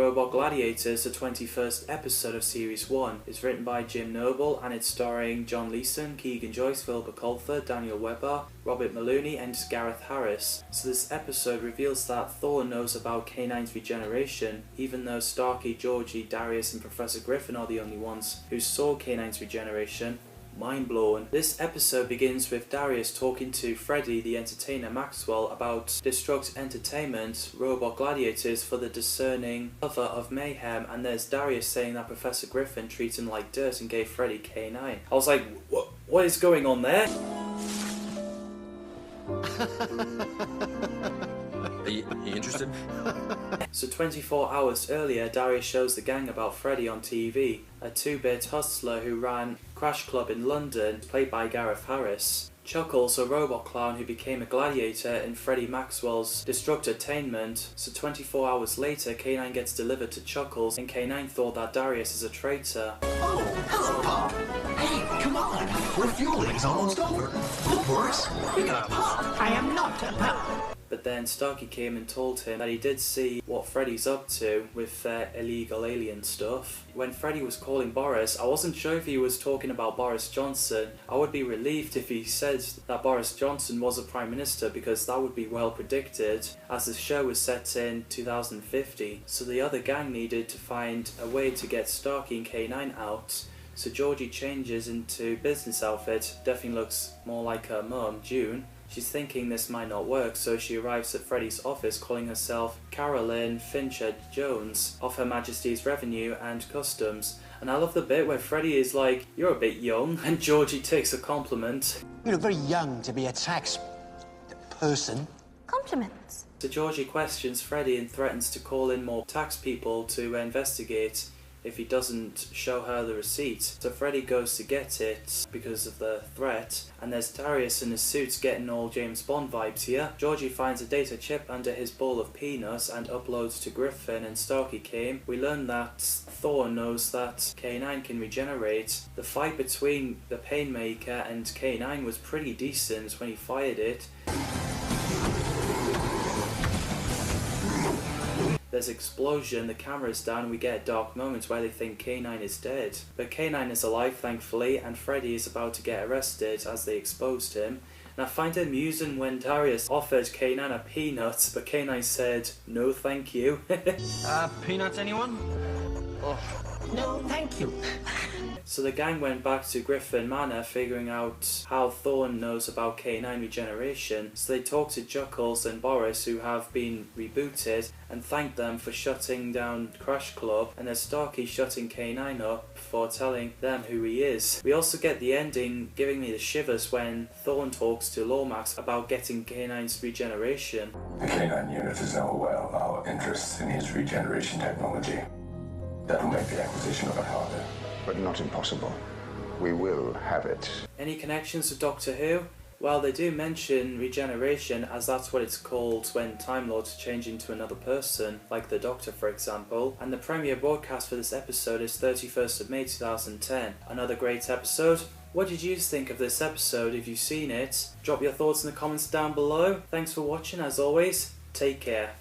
Robot Gladiators, the 21st episode of Series 1, is written by Jim Noble and it's starring John Leeson, Keegan Joyce, Philippa Colfer, Daniel Webber, Robert Maloney and Gareth Harris. So this episode reveals that Thorne knows about K-9's regeneration, even though Starkey, Georgie, Darius and Professor Griffin are the only ones who saw K-9's regeneration. Mind blown. This episode begins with Darius talking to Freddy the entertainer Maxwell about Destruct Entertainment, Robot Gladiators for the discerning lover of mayhem, and there's Darius saying that Professor Griffin treats him like dirt and gave Freddy K-9. I was like, what is going on there? Are you interested? So 24 hours earlier, Darius shows the gang about Freddy on TV, a 2-bit hustler who ran Crash Club in London, played by Gareth Harris. Chuckles, a robot clown who became a gladiator in Freddie Maxwell's Destructainment. So 24 hours later, K-9 gets delivered to Chuckles, and K-9 thought that Darius is a traitor. Oh, hello, Pop. Hey, come on. Refueling's almost over. Of course, we got a Pop. I am not a Pop. But then Starkey came and told him that he did see what Freddy's up to with their illegal alien stuff. When Freddy was calling Boris, I wasn't sure if he was talking about Boris Johnson. I would be relieved if he said that Boris Johnson was a Prime Minister, because that would be well predicted, as the show was set in 2050. So the other gang needed to find a way to get Starkey and K-9 out. So Georgie changes into business outfit, definitely looks more like her mum, June. She's thinking this might not work, so she arrives at Freddy's office calling herself Carolyn Fincher Jones of Her Majesty's Revenue and Customs. And I love the bit where Freddy is like, "You're a bit young," and Georgie takes a compliment. You look very young to be a tax person. Compliments. So Georgie questions Freddy and threatens to call in more tax people to investigate if he doesn't show her the receipt. So Freddy goes to get it because of the threat, and there's Darius in his suits getting all James Bond vibes here. Georgie finds a data chip under his bowl of peanuts and uploads to Griffin and Starkey came. We learn that Thorne knows that K-9 can regenerate. The fight between the Painmaker and K-9 was pretty decent when he fired it. There's explosion, the camera's down, and we get a dark moment where they think K-9 is dead. But K-9 is alive, thankfully, and Freddy is about to get arrested as they exposed him. And I find it amusing when Darius offered K-9 a peanut, but K-9 said, "No thank you." Peanuts, anyone? Oh. No, thank you. So the gang went back to Griffin Manor figuring out how Thorne knows about K-9 regeneration. So they talked to Chuckles and Boris, who have been rebooted, and thanked them for shutting down Crash Club, and there's Starkey shutting K-9 up for telling them who he is. We also get the ending giving me the shivers when Thorne talks to Lomax about getting K-9's regeneration. The K-9 unit is now aware of our interest in his regeneration technology. That will make the acquisition of it harder. But not impossible. We will have it. Any connections to Doctor Who? Well, they do mention regeneration, as that's what it's called when Time Lords change into another person, like the Doctor for example. And the premiere broadcast for this episode is 31st of May 2010. Another great episode. What did you think of this episode? If you've seen it, drop your thoughts in the comments down below. Thanks for watching, as always. Take care.